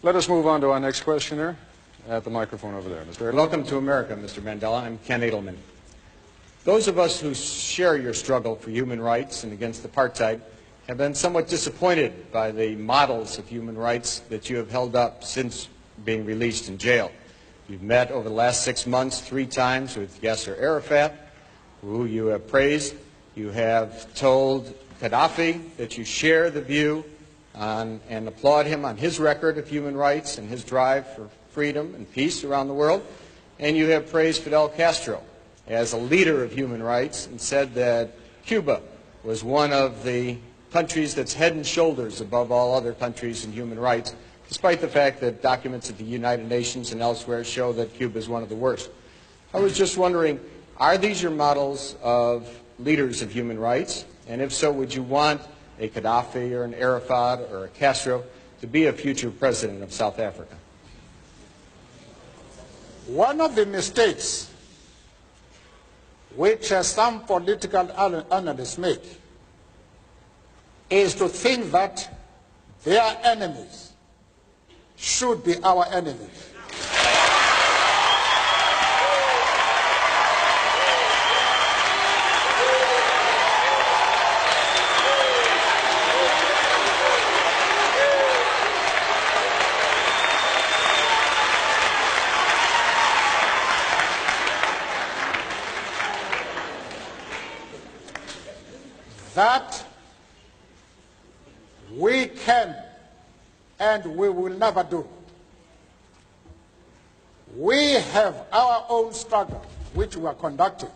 Let us move on to our next questioner at the microphone over there. Mr. Edelman. Welcome to America, Mr. Mandela. I'm Ken Edelman. Those of us who share your struggle for human rights and against apartheid have been somewhat disappointed by the models of human rights that you have held up since being released in jail. You've met over the last 6 months 3 times with Yasser Arafat, who you have praised. You have told Gaddafi that you share the view and applaud him on his record of human rights and his drive for freedom and peace around the world. And you have praised Fidel Castro as a leader of human rights and said that Cuba was one of the countries that's head and shoulders above all other countries in human rights, despite the fact that documents at the United Nations and elsewhere show that Cuba is one of the worst. I was just wondering, are these your models of leaders of human rights? And if so, would you want a Gaddafi or an Arafat or a Castro to be a future president of South Africa? One of the mistakes which some political analysts make is to think that their enemies should be our enemies. That we can and we will never do. We have our own struggle which we are conducting.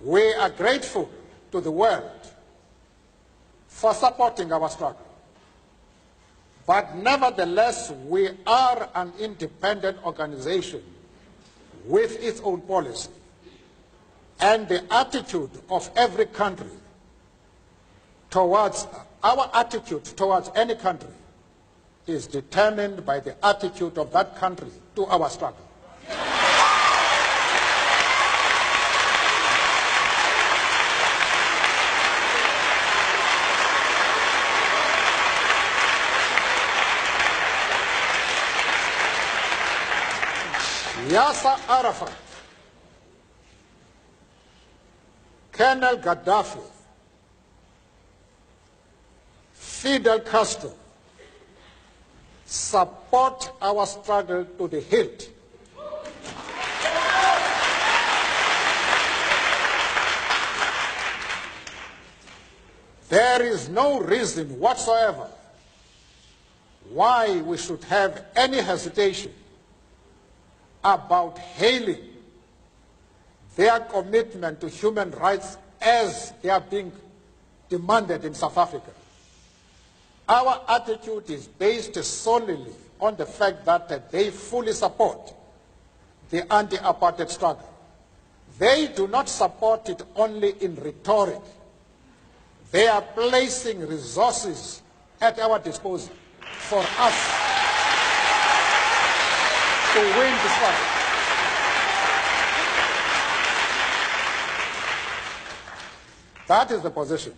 We are grateful to the world for supporting our struggle. But nevertheless, we are an independent organization with its own policy. And the attitude of every country towards, our attitude towards any country is determined by the attitude of that country to our struggle. Yasser Arafat, Colonel Gaddafi, Fidel Castro support our struggle to the hilt. There is no reason whatsoever why we should have any hesitation about hailing their commitment to human rights as they are being demanded in South Africa. Our attitude is based solely on the fact that they fully support the anti-apartheid struggle. They do not support it only in rhetoric. They are placing resources at our disposal for us to win the struggle. That is the position.